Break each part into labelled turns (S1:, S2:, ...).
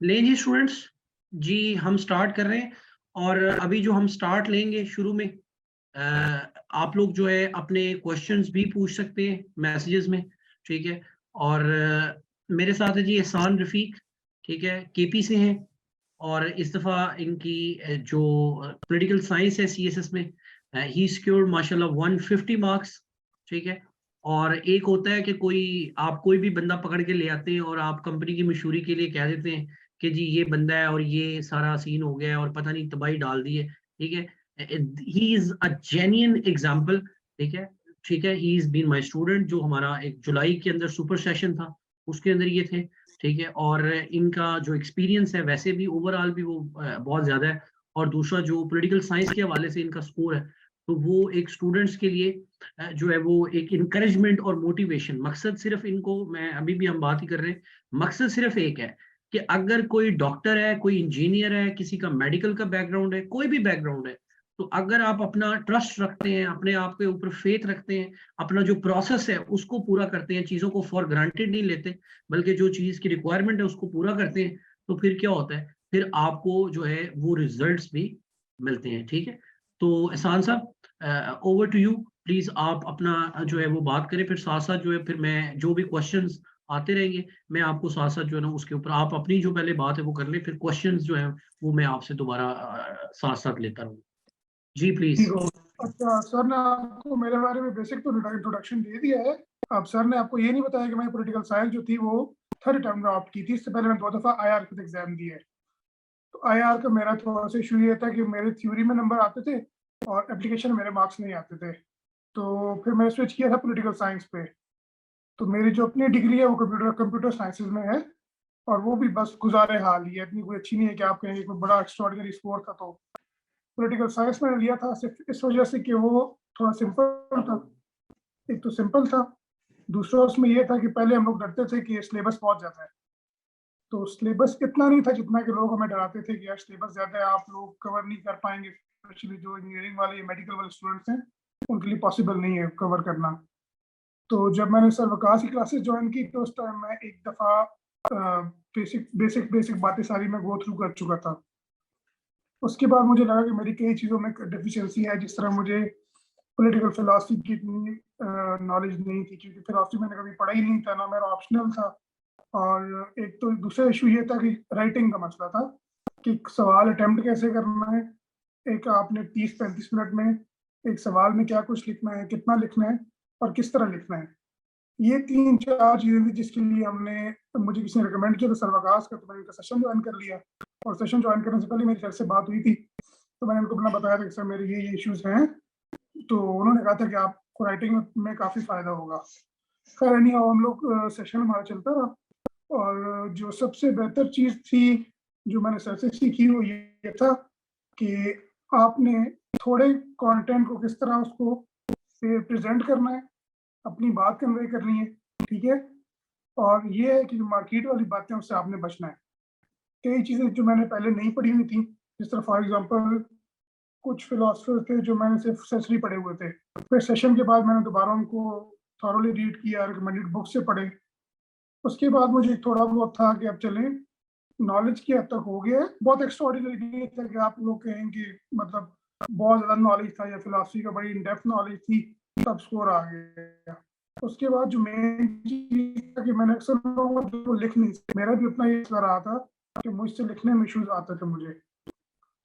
S1: ले जी स्टूडेंट्स, जी हम स्टार्ट कर रहे हैं। और अभी जो हम स्टार्ट लेंगे शुरू में, आप लोग जो है अपने क्वेश्चंस भी पूछ सकते हैं मैसेजेस में, ठीक है। और मेरे साथ है जी एहसान रफीक, ठीक है, केपी से हैं। और इस दफ़ा इनकी जो पॉलिटिकल साइंस है सीएसएस में, ही सिक्योर्ड माशाल्लाह 150 मार्क्स, ठीक है। और एक होता है कि आप कोई भी बंदा पकड़ के ले आते हैं और आप कंपनी की मशहूरी के लिए कह देते हैं कि जी ये बंदा है और ये सारा सीन हो गया है और पता नहीं तबाही डाल दी है, ठीक है। He is a genuine example, ठीक है, ठीक है। He is been my student, जो हमारा एक जुलाई के अंदर सुपर सेशन था उसके अंदर ये थे, ठीक है। और इनका जो एक्सपीरियंस है वैसे भी ओवरऑल भी वो बहुत ज़्यादा है। और दूसरा जो पॉलिटिकल साइंस के हवाले से इनका स्कोर है, तो वो एक स्टूडेंट्स के लिए जो है वो एक इंकरेजमेंट और मोटिवेशन। मकसद सिर्फ इनको, मैं अभी भी हम बात ही कर रहे हैं, मकसद सिर्फ एक है कि अगर कोई डॉक्टर है, कोई इंजीनियर है, किसी का मेडिकल का बैकग्राउंड है, कोई भी बैकग्राउंड है, तो अगर आप अपना ट्रस्ट रखते हैं, अपने आप के ऊपर फेथ रखते हैं, अपना जो प्रोसेस है उसको पूरा करते हैं, चीज़ों को फॉर ग्रांटेड नहीं लेते, बल्कि जो चीज़ की रिक्वायरमेंट है उसको पूरा करते हैं, तो फिर क्या होता है, फिर आपको जो है वो रिजल्ट्स भी मिलते हैं, ठीक है। तो एहसान साहब, ओवर टू यू, प्लीज आप अपना जो है वो बात करें, फिर साथ साथ जो है फिर मैं जो भी क्वेश्चंस आते रहेंगे मैं आपको साथ साथ जो है ना उसके ऊपर आप अपनी जो पहले बात है वो कर लें, फिर क्वेश्चंस जो है वो मैं आपसे दोबारा साथ साथ लेता रहूँ। जी
S2: ठीक
S1: प्लीज।
S2: हो। अच्छा, सर ने आपको मेरे बारे में बेसिक तो इंट्रोडक्शन दे दिया है। अब सर ने आपको ये नहीं बताया कि मैं पॉलिटिकल साइंस जो थी वो थर्ड टर्म में ऑप्ट की थी। इससे पहले मैंने 2 दफा आईआर का एग्जाम दिए। तो आईआर का मेरा थोड़ा सा इशू ये था कि मेरे थ्योरी में नंबर आते थे और एप्लीकेशन में मेरे मार्क्स नहीं आते थे। तो फिर मैंने स्विच किया था पॉलिटिकल साइंस पे। तो मेरी जो अपनी डिग्री है वो कंप्यूटर साइंसेज में है, और वो भी बस गुजारे हाल ही है, इतनी कोई अच्छी नहीं है कि आप कहेंगे कोई बड़ा एक्स्ट्रॉर्डिनरी स्कोर था। तो पॉलिटिकल साइंस मैंने लिया था सिर्फ इस वजह से कि वो थोड़ा सिंपल था। एक तो सिंपल था, दूसरा उसमें ये था कि पहले हम लोग डरते थे कि सिलेबस बहुत ज़्यादा है। तो सिलेबस इतना नहीं था जितना कि लोग हमें डराते थे कि यार सिलेबस ज़्यादा है, आप लोग कवर नहीं कर पाएंगे। स्पेशली जो इंजीनियरिंग वाले या मेडिकल वाले स्टूडेंट्स हैं उनके लिए पॉसिबल नहीं है कवर करना। तो जब मैंने सर वकास की क्लासेस ज्वाइन की तो उस टाइम मैं एक दफ़ा बेसिक बेसिक बेसिक बातें सारी मैं गो थ्रू कर चुका था। उसके बाद मुझे लगा कि मेरी कई चीज़ों में डेफिशिएंसी है, जिस तरह मुझे पॉलिटिकल फिलॉसफी की इतनी नॉलेज नहीं थी, क्योंकि फिलॉसफी मैंने कभी पढ़ा ही नहीं था, ना मेरा ऑप्शनल था। और एक तो दूसरा इशू ये था कि राइटिंग का मसला था कि सवाल अटेम्प्ट कैसे करना है। एक आपने 30-35 मिनट में एक सवाल में क्या कुछ लिखना है, कितना लिखना है और किस तरह लिखना है। ये 3-4 चीज़ें थी जिसके लिए मुझे किसी ने रिकमेंड किया था सर वकास का, तो मैंने उनका सेशन ज्वाइन कर लिया। और सेशन ज्वाइन करने से पहले मेरी सर से बात हुई थी, तो मैंने उनको अपना बताया था कि सर मेरे ये इश्यूज हैं। तो उन्होंने कहा था कि आपको राइटिंग में काफ़ी फ़ायदा होगा। खैर नहीं, हम लोग सेशन हमारा चलता रहा। और जो सबसे बेहतर चीज़ थी जो मैंने सर से सीखी वो ये था कि आपने थोड़े कंटेंट को किस तरह उसको प्रेजेंट करना है, अपनी बात कन्वे करनी है, ठीक है। और ये है कि जो मार्केट वाली बातें उससे आपने बचना है। कई चीज़ें जो मैंने पहले नहीं पढ़ी हुई थी, जिस तरह फॉर एग्जांपल कुछ फिलोसफर थे जो मैंने सिर्फ सेंसरी पढ़े हुए थे, फिर सेशन के बाद मैंने दोबारा उनको थॉरोली रीड किया, रिकमेंडेड बुक से पढ़े। उसके बाद मुझे थोड़ा बहुत था कि अब चलें, नॉलेज की हद तक हो गया है। बहुत एक्स्ट्राऑर्डिनरी नहीं था कि आप लोग कहें कि मतलब बहुत ज़्यादा नॉलेज था या फिलॉसफी का बड़ी इन डेप्थ नॉलेज थी तब स्कोर आ गया। उसके बाद जो मेन चीज़ था कि मैंने अक्सर लोगों को लिख नहीं, मेरा भी उतना ही रहा था कि मुझसे लिखने में इश्यूज आते थे मुझे।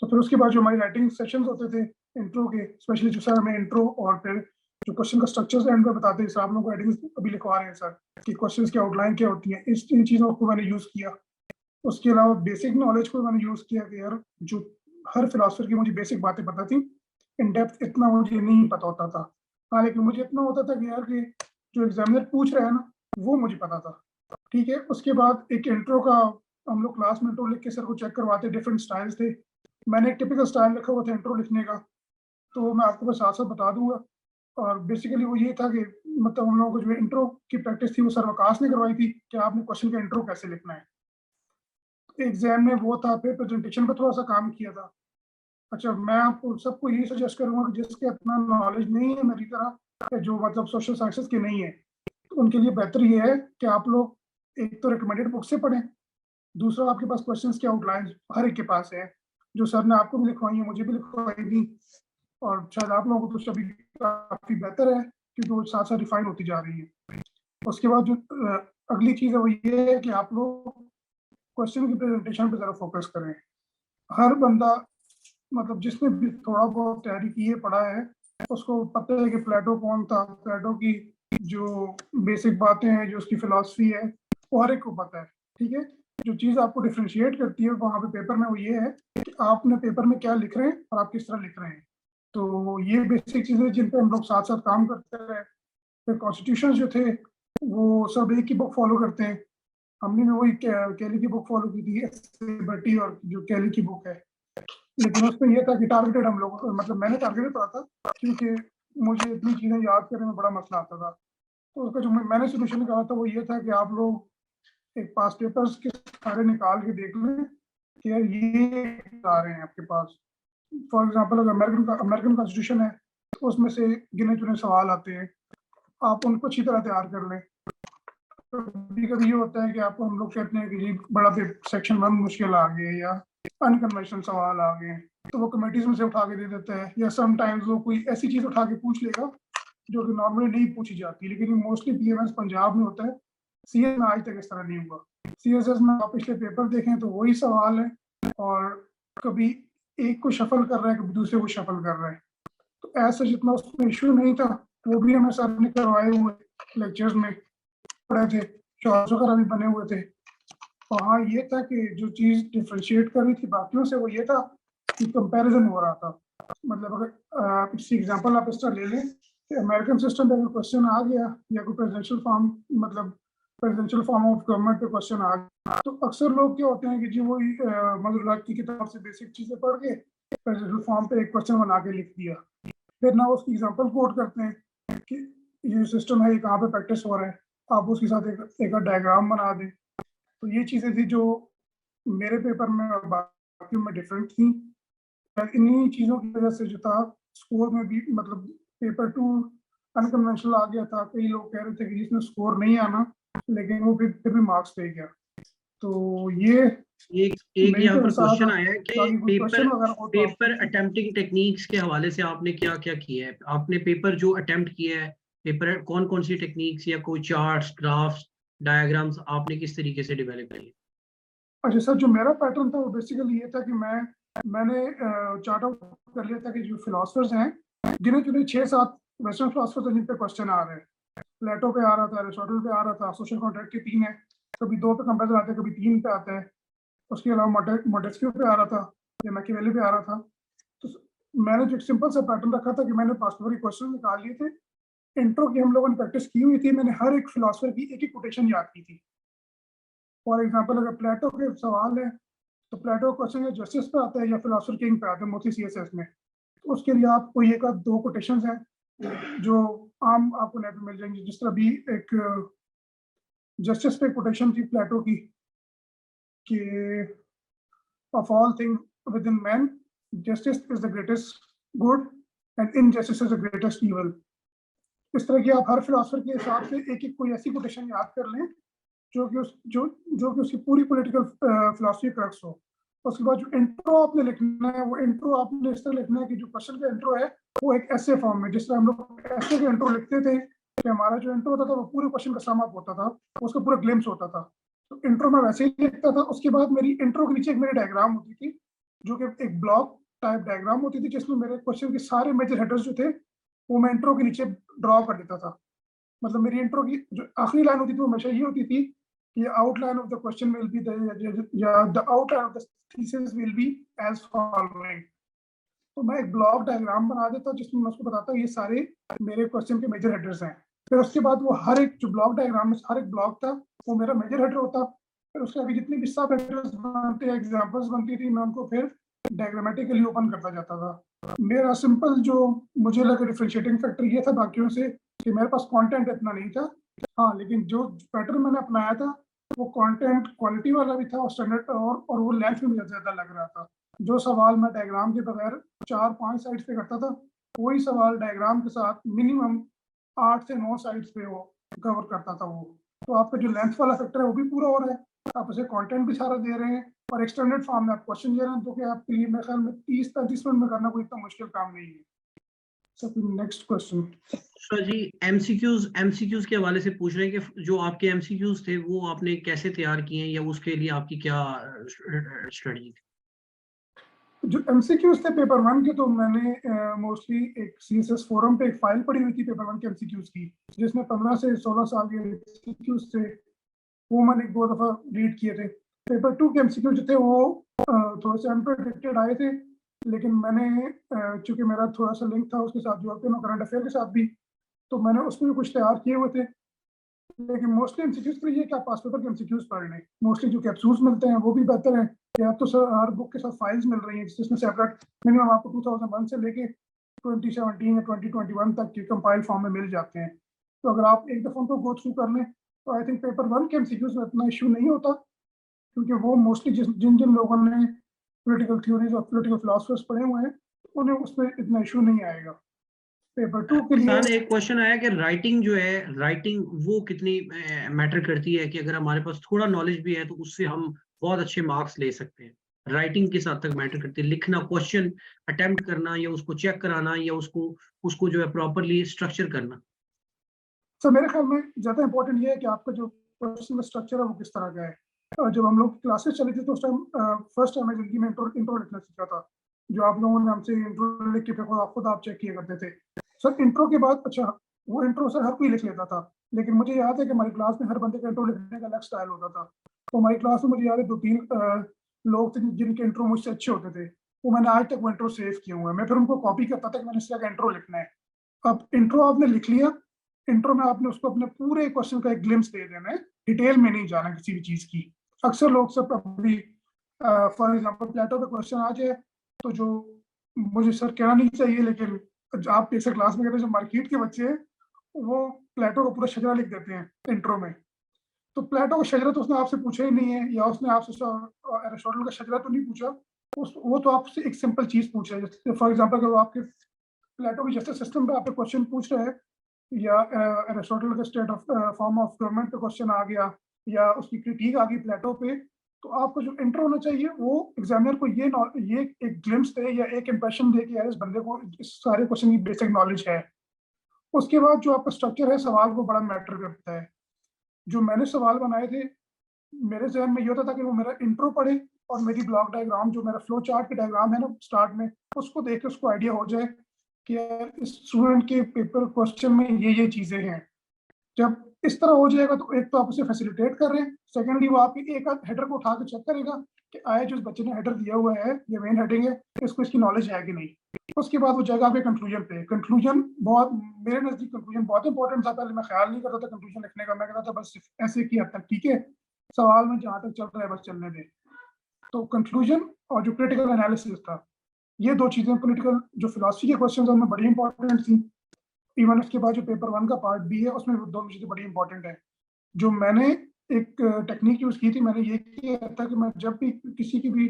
S2: तो फिर उसके बाद जो हमारी राइटिंग सेशंस होते थे इंट्रो के, स्पेशली जो सर हमें इंट्रो और फिर जो क्वेश्चन का स्ट्रक्चर एंड में बताते हैं, सर आप लोगों को राइटिंग अभी लिखवा रहे हैं सर कि क्वेश्चन की आउटलाइन क्या होती है, इन चीज़ों को मैंने यूज़ किया। उसके अलावा बेसिक नॉलेज को मैंने यूज़ किया कि यार जो हर फिलोसफर की मुझे बेसिक बातें पता थी, इन डेप्थ इतना मुझे नहीं पता होता था। हाँ, लेकिन मुझे इतना होता था कि यार कि जो एग्जामिनर पूछ रहा है ना वो मुझे पता था, ठीक है। उसके बाद एक इंट्रो का हम लोग क्लास में इंट्रो लिख के सर को चेक करवाते, डिफरेंट स्टाइल्स थे। मैंने एक टिपिकल स्टाइल रखा हुआ था इंट्रो लिखने का, तो मैं आपको बस साथ साथ बता दूंगा। और बेसिकली वो ये था कि मतलब हम लोगों को जो इंट्रो की प्रैक्टिस थी वो सर वकास ने करवाई थी कि आपने क्वेश्चन का इंट्रो कैसे लिखना है। एग्जाम में वो था, फिर प्रेजेंटेशन पर थोड़ा सा काम किया था। अच्छा, मैं आपको सबको यही सजेस्ट करूंगा कि जिसके इतना नॉलेज नहीं है मेरी तरह, जो मतलब सोशल साइंसेस के नहीं है, तो उनके लिए बेहतर ये है कि आप लोग एक तो रिकमेंडेड बुक से पढ़ें, दूसरा आपके पास क्वेश्चंस की आउटलाइन हर एक के पास है, जो सर ने आपको भी लिखवाई है, मुझे भी लिखवाई थी, और शायद आप लोगों को तो सभी काफी बेहतर है क्योंकि वो साथ साथ रिफाइन होती जा रही है। उसके बाद जो अगली चीज है वो ये है कि आप लोग क्वेश्चन की प्रेजेंटेशन पे जरा फोकस करें। हर बंदा मतलब जिसने भी थोड़ा बहुत तैयारी की है, पढ़ा है, उसको पता है कि प्लेटो कौन था, प्लेटो की जो बेसिक बातें हैं, जो उसकी फिलॉसफी है, वो हर एक को पता है। ठीक है, जो चीज़ आपको डिफ्रेंशिएट करती है वहाँ पे पेपर में वो ये है कि आपने पेपर में क्या लिख रहे हैं और आप किस तरह लिख रहे हैं। तो ये बेसिक चीज़ें जिन पे हम लोग साथ साथ काम करते रहे। फिर कॉन्स्टिट्यूशन जो थे वो सब एक ही बुक फॉलो करते हैं। हमने भी वही कैली की बुक फॉलो की थी, बटी, और जो कैली की बुक है। लेकिन उसमें यह था कि टारगेटेड हम लोग, मतलब मैंने टारगेटेड पढ़ा था क्योंकि मुझे इतनी चीज़ें याद करने में बड़ा मसला आता था। तो उसका जो मैंने सोल्यूशन निकाला था वो ये था कि आप लोग एक पास पेपर्स के सारे निकाल के देख लें कि यार ये आ रहे हैं आपके पास। फॉर एग्जांपल अगर अमेरिकन कॉन्स्टिट्यूशन है तो उसमें से गिने चुने सवाल आते हैं, आप उनको अच्छी तरह तैयार कर लें। कभी कभी ये होता है कि आपको हम लोग कहते हैं कि जी बड़ा सेक्शन 1 मुश्किल आ गए या अनकन्वेंशनल सवाल आ गए, तो वो कमेटीज में से उठा के दे देते हैं, या समटाइम्स वो कोई ऐसी चीज उठा के पूछ लेगा जो कि नॉर्मली नहीं पूछी जाती। लेकिन मोस्टली पीएमएस पंजाब में होता है, सीएस में आज तक इस तरह नहीं हुआ। सीएसएस में आप पिछले पेपर देखें तो वही सवाल है, और कभी एक को शफल कर रहा है, कभी दूसरे को शफल कर रहा है। तो ऐसा जितना उसमें इशू नहीं था वो भी हमें सर ने करवाए हुए लेक्चर्स में पढ़े थे, शॉर्ट्स वगैरह भी बने हुए थे। और हाँ, ये था कि जो चीज़ डिफ्रेंशिएट कर रही थी बाकियों से वो ये था कि कंपैरिजन हो रहा था। मतलब अगर किसी एग्जांपल आप इस तरह ले लें कि अमेरिकन सिस्टम पे अगर क्वेश्चन आ गया या कोई प्रेसिडेंशियल फॉर्म, मतलब प्रेसिडेंशियल फॉर्म ऑफ गवर्नमेंट पे क्वेश्चन आ गया, तो अक्सर लोग क्या होते हैं कि जी वो मजरूलात की किताब से बेसिक चीज़ें पढ़ के प्रेसिडेंशियल फॉर्म पे एक क्वेश्चन बना के लिख दिया, फिर ना उसकी एग्जाम्पल कोट करते हैं कि ये सिस्टम है, ये कहाँ पे प्रैक्टिस हो रहा है, आप उसके साथ एक डायग्राम बना दें। तो ये चीज़ें थी जो मेरे पेपर में और बाकी में डिफरेंट थी। इन्हीं चीज़ों की वजह से जो था स्कोर में भी, मतलब पेपर 2 अनकन्वेंशनल आ गया था। कई लोग कह रहे थे कि जिसमें स्कोर नहीं आना, लेकिन वो फिर भी मार्क्स दे गया। तो ये
S1: एक
S2: मेरी
S1: यहाँ
S2: तो
S1: पर
S2: हिसाब
S1: क्वेश्चन
S2: था।
S1: आया है कि
S2: बाकी कोई
S1: पेपर
S2: क्वेश्चन वगैरह हो तो आप
S1: पेपर अटेम्प्टिंग टेक्निक्स के हवाले से आपने क्या क्या किया है? आपने पेपर जो अटेम्प्ट किया है, पेपर कौन कौन सी टेक्निक्स या कोई चार्ट्स, ग्राफ्स, डायग्राम्स आपने किस तरीके से डेवलप किए?
S2: अच्छा सर, जो मेरा पैटर्न था वो बेसिकली ये था कि मैंने चार्ट आउट कर लिया था कि जो फिलोसफर्स हैं, गिने चुने 6-7 वेस्टर्न फिलोसफर्स हैं जिन पे क्वेश्चन आ रहे हैं। प्लेटो पे आ रहा था, एरिस्टोटल पे आ रहा था, सोशल कॉन्ट्रैक्ट के 3 है, कभी 2 पे कंपेरिजन आते हैं, कभी 3 पे आते हैं। उसके अलावा मोंटेस्क्यू पे आ रहा था या मैकियावेली पे आ रहा था। तो मैंने जो एक सिंपल सा पैटर्न रखा था कि मैंने पास पेपर के क्वेश्चन निकाल लिए थे। इंट्रो की हम लोगों ने प्रैक्टिस की हुई थी, मैंने हर एक फिलोसफर की एक एक कोटेशन याद की थी। फॉर एग्जाम्पल अगर प्लेटो के सवाल है तो प्लेटो क्वेश्चन या जस्टिस पे आता है या फिलोसफर किंग पे आते हैं मोस्टली सीएसएस में। तो उसके लिए आपको ये का 2 कोटेशंस हैं जो आम आपको नेट में मिल जाएंगे। जिस तरह भी एक जस्टिस पे कोटेशन थी प्लेटो की कि of all thing with in man justice is the greatest good and injustice is the greatest evil. इस तरह की आप हर फिलोसफर के हिसाब से एक एक कोई ऐसी कोटेशन याद कर लें जो कि उसकी पूरी पॉलिटिकल फिलोसफी क्रक्स हो। उसके बाद जो इंट्रो आपने लिखना है वो इंट्रो आपने इस तरह लिखना है कि जो क्वेश्चन का इंट्रो है वो एक ऐसे फॉर्म में, जिस तरह हम लोग ऐसे का इंट्रो लिखते थे कि हमारा जो इंट्रो होता था वो पूरे क्वेश्चन का सम अप होता था, उसका पूरा ग्लिम्स होता था। तो इंट्रो में वैसे ही लिखता था। उसके बाद मेरी इंट्रो के नीचे एक मेरी डायग्राम होती थी जो कि एक ब्लॉक टाइप डायग्राम होती थी, जिसमें मेरे क्वेश्चन के सारे मेजर हेडर्स जो थे वो मैं इंट्रो के नीचे ड्रॉ कर देता था। मतलब मेरी इंट्रो की जो आखिरी लाइन होती थी वो हमेशा ये होती थी कि outline of the question will be the outline of the thesis will be as following. तो मैं एक ब्लॉक डायग्राम बना देता जिसमें मैं उसको बताता हूँ ये सारे मेरे क्वेश्चन के मेजर हेडर्स हैं। फिर उसके बाद वो हर एक जो ब्लॉक डायग्राम में हर एक ब्लॉक था वो मेरा मेजर हेडर होता। फिर उसके आगे जितने भी सब हेडर्स बनते हैं, एग्जांपल्स बनती थी, मैं उनको फिर डायग्रामेटिकली ओपन करता जाता था। मेरा सिंपल जो मुझे लगा डिफरेंशिएटिंग फैक्टर ये था बाकियों से कि मेरे पास कंटेंट इतना नहीं था। हाँ, लेकिन जो पैटर्न मैंने अपनाया था वो कंटेंट क्वालिटी वाला भी था और स्टैंडर्ड, और वो लेंथ में मुझे ज्यादा लग रहा था। जो सवाल मैं डायग्राम के बगैर 4-5 साइड्स पे करता था, वही सवाल डायग्राम के साथ मिनिमम 8 से 9 साइड्स पे वो कवर करता था वो। तो आपका जो लेंथ वाला फैक्टर है वो भी पूरा हो रहा है आप उसे कंटेंट भी सारा दे रहे हैं और एक्सटेंडेड फॉर्म में आप क्वेश्चन दे रहे हैं, तो कि आपके लिए मेरे ख्याल में 30-35 मिनट में करना कोई इतना मुश्किल काम नहीं है। So next question.
S1: सर जी, एमसीक्यूज के हवाले से पूछ रहे हैं कि जो आपके एमसीक्यूज थे वो आपने कैसे तैयार किए हैं या उसके लिए आपकी क्या स्ट्रेटजी थी?
S2: जो एमसीक्यूज थे पेपर 1 के, तो मैंने मोस्टली एक सीएसएस फोरम पे एक फाइल पड़ी हुई थी पेपर 1 के एमसीक्यूज की, जिसमें 15 से 16 साल के एमसीक्यूज थे, वो मैंने 2 दफा रीड किए थे। पेपर 2 के एमसीक्यू जो थे वो थोड़े से अनप्रेडिक्टेड आए थे, लेकिन मैंने चूंकि मेरा थोड़ा सा लिंक था उसके साथ, यूरोपियन और करंट अफेयर के साथ भी, तो मैंने उसमें भी कुछ तैयार किए हुए थे। लेकिन मोस्टली एमसीक्यूज के लिए कि आप पास पेपर के एमसीक्यूज पढ़ लें। मोस्टली जो कैप्सूल्स मिलते हैं वो भी बेहतर है, या तो सर हर बुक के साथ फाइल्स मिल रही हैं जिसमें सेपरेट मिनिमम आपको 2001 से लेके 2017 या 2021 तक के कंपाइल फॉर्म में मिल जाते हैं। तो अगर आप एक दफ़ा उनको गो थ्रू कर लें तो आई थिंक पेपर 1 के एमसीक्यूज में इतना इशू नहीं होता, क्योंकि वो मोस्टली जिन जिन लोगों ने पॉलिटिकल थ्योरीज और पॉलिटिकल फिलोसफर्स पढ़े हुए हैं उन्हें उसमें इतना इशू नहीं आएगा। पेपर 2 के लिए
S1: एक क्वेश्चन आया कि राइटिंग जो है, राइटिंग वो कितनी मैटर करती है, कि अगर हमारे पास थोड़ा नॉलेज भी है तो उससे हम बहुत अच्छे मार्क्स ले सकते हैं। राइटिंग किस हद तक मैटर करती है? लिखना, क्वेश्चन अटेम्प्ट करना या उसको चेक कराना या उसको उसको जो है प्रॉपरली स्ट्रक्चर करना।
S2: तो मेरे ख्याल में ज़्यादा इंपॉर्टेंट ये है कि आपका जो क्वेश्चन का स्ट्रक्चर है वो किस तरह का है। जब हम लोग क्लासेस चली थी तो उस टाइम फर्स्ट टाइम मैं जिंदगी में इंट्रो लिखना सीखा था, जो आप लोगों ने हमसे इंट्रो लिख के फिर खुद आप चेक किया करते थे। सर इंट्रो के बाद, अच्छा वो इंट्रो सर हर कोई लिख लेता था, लेकिन मुझे याद है कि हमारी क्लास में हर बंदे का इंट्रो लिखने का अलग स्टाइल होता था। तो हमारी क्लास में मुझे याद है 2-3 लोग थे जिनके इंट्रो मुझसे अच्छे होते थे, वो मैंने आज तक वो इंट्रो सेव किए हुए हैं। मैं फिर उनको कॉपी करता था कि मैंने इस तरह का इंट्रो लिखना है। अब इंट्रो आपने लिख लिया, इंट्रो में आपने उसको अपने पूरे क्वेश्चन का एक ग्लिम्स दे देना है, डिटेल में नहीं जाना किसी भी चीज की। अक्सर लोग सब अभी फॉर एग्जांपल प्लेटो पे क्वेश्चन आ जाए तो जो मुझे सर कहना नहीं चाहिए, लेकिन आप जैसे क्लास में कहते हैं जो मार्केट के बच्चे हैं वो प्लेटो का पूरा शजरा लिख देते हैं इंट्रो में। तो प्लेटो का शजरा तो उसने आपसे पूछा ही नहीं है, या उसने आपसे एरिस्टोटल का शजरा तो नहीं पूछा। वो तो आपसे एक सिंपल चीज पूछा है, जैसे फॉर एग्जाम्पल अगर वो आपके प्लेटो की जस्टिस सिस्टम पे आपके क्वेश्चन पूछ रहे हैं, या एरिस्टोटल के state of form of government पे क्वेश्चन आ गया, या उसकी क्रिटिक आ गई प्लेटो पे, तो आपको जो इंट्रो होना चाहिए वो एग्जामिनर को ये एक ग्लिम्स दे या एक इंप्रेशन दे कि यार इस बंदे को इस सारे क्वेश्चन की बेसिक नॉलेज है। उसके बाद जो आपका स्ट्रक्चर है सवाल को बड़ा मैटर करता है। जो मैंने सवाल बनाए थे, मेरे जहन में ये होता था कि वो मेरा इंट्रो पढ़े और मेरी ब्लॉक डायग्राम, जो मेरा फ्लो चार्ट का डायग्राम है ना स्टार्ट में, उसको देख के उसको आइडिया हो जाए कि यार इस स्टूडेंट के पेपर क्वेश्चन में ये चीजें हैं। जब इस तरह हो जाएगा तो एक तो आप उसे फैसिलिटेट कर रहे हैं, सेकेंडली वो आपकी एक आध हेडर को उठा के चेक करेगा कि आया जो इस बच्चे ने हेडर दिया हुआ है, ये मेन हेडिंग है, इसको इसकी नॉलेज है कि नहीं। उसके बाद वो जाएगा आपके कंक्लूजन पे। कंक्लूजन बहुत, मेरे नजदीक कंक्लूजन बहुत इंपॉर्टेंट था। पहले मैं ख्याल नहीं करता था कंक्लूजन लिखने का, मैं कहता था बस ऐसे की हद तक ठीक है, सवाल में जहाँ तक चल रहा है बस चलने दे। तो कंक्लूजन और जो क्रिटिकल एनालिसिस था, ये दो चीजें पॉलिटिकल जो फिलॉसफी के क्वेश्चन थे उनमें बड़ी इंपॉर्टेंट थी। इवन उसके बाद जो पेपर 1 का पार्ट बी है उसमें दोनों चीजें बड़ी इंपॉर्टेंट है। जो मैंने एक टेक्निक यूज की थी, मैंने ये किया था कि मैं जब भी किसी की भी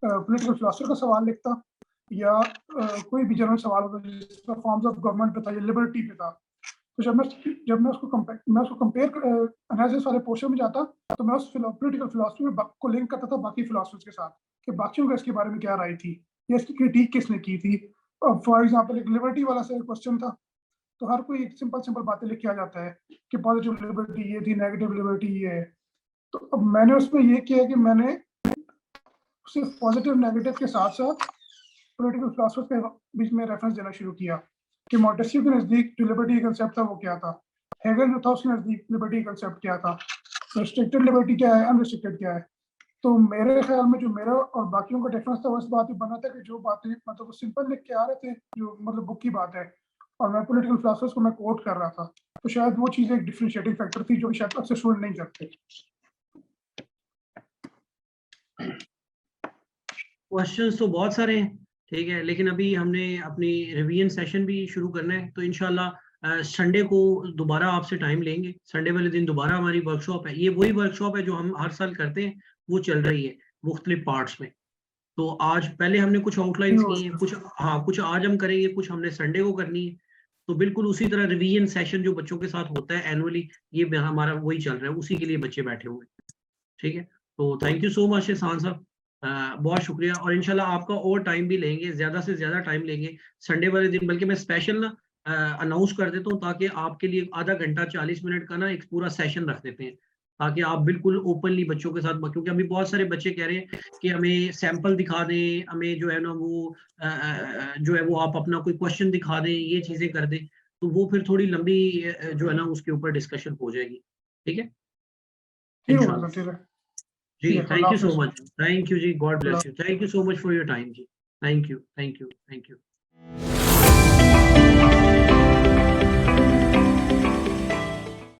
S2: पॉलिटिकल फिलोसफर का सवाल लिखता या कोई भी जनरल सवाल होता जिसका फॉर्म्स ऑफ गवर्नमेंट पे था या लिबर्टी पे था, तो जब मैं उसको कंपेयर एनालिसिस वाले पोर्शन में जाता तो मैं उस पॉलिटिकल फिलोसफी में को लिंक करता था बाकी फिलोसफर्स के साथ कि बाकियों का इसके बारे में क्या राय थी या इसकी क्रिटिक किसने की थी। फॉर एग्जाम्पल एक लिबर्टी वाला से क्वेश्चन था, तो हर कोई सिंपल बातें लिख के आ जाता है कि पॉजिटिव लिबर्टी ये थी, नेगेटिव लिबर्टी ये है। तो अब मैंने उसमें ये किया कि मैंने सिर्फ पॉजिटिव नेगेटिव के साथ साथ पॉलिटिकल फिलोसफर्स के बीच में रेफरेंस देना शुरू किया कि मॉन्टेस्क्यू के नजदीक जो लिबर्टी कंसेप्ट था वो क्या था, हेगल जो था उसके नजदीक लिबर्टी कंसेप्ट क्या था, रिस्ट्रिक्टेड लिबर्टी क्या है, अनरिस्ट्रिक्टेड क्या है। तो मेरे ख्याल में जो मेरा और बाकियों का डिफरेंस था वो इस बात पे बना था कि जो बातें मतलब वो सिंपल लिख के आ रहे थे, जो मतलब बुक की बात है, और मैं पॉलिटिकल फिलोसफर्स को मैं कोट कर रहा था, तो शायद वो चीज़ एक डिफरेंशिएटिंग फैक्टर थी जो शायद अक्सर स्टूडेंट नहीं करते।
S1: क्वेश्चंस तो बहुत सारे हैं, ठीक है, लेकिन अभी हमने अपनी रिवीजन सेशन भी शुरू करना है, तो इंशाल्लाह संडे को दोबारा आपसे टाइम लेंगे। संडे वाले दिन दोबारा हमारी वर्कशॉप है, ये वही वर्कशॉप है जो हम हर साल करते हैं, वो चल रही है मुख्तलिफ पार्ट्स में। तो आज पहले हमने कुछ आउटलाइंस की हैं, कुछ आज हम करेंगे, कुछ हमने संडे को करनी है। तो बिल्कुल उसी तरह रिवीजन सेशन जो बच्चों के साथ होता है एनुअली, ये हमारा वही चल रहा है, उसी के लिए बच्चे बैठे हुए हैं, ठीक है। तो थैंक यू सो मच एहसान साहब, बहुत शुक्रिया। और इंशाल्लाह आपका और टाइम भी लेंगे, ज़्यादा से ज़्यादा टाइम लेंगे संडे वाले दिन, बल्कि मैं स्पेशल ना अनाउंस कर देता हूँ ताकि आपके लिए आधा घंटा 40 मिनट का ना एक पूरा सेशन रख देते हैं, ताकि आप बिल्कुल ओपनली बच्चों के साथ, क्योंकि अभी बहुत सारे बच्चे कह रहे हैं कि हमें सैंपल दिखा दें, हमें जो है ना वो जो है वो आप अपना कोई क्वेश्चन दिखा दें, ये चीज़ें कर दें, तो वो फिर थोड़ी लंबी जो है ना उसके ऊपर डिस्कशन हो जाएगी। ठीक है,
S2: ठीक होगा
S1: इंशाल्लाह
S2: सर, ठीक है।
S1: जी।
S2: ठीक है,
S1: थैंक
S2: अल्लाह
S1: यू सो
S2: हाफिज़।
S1: Much, thank you ji, God
S2: Allah
S1: bless you, thank you so much for your time ji, thank you, thank you, thank you.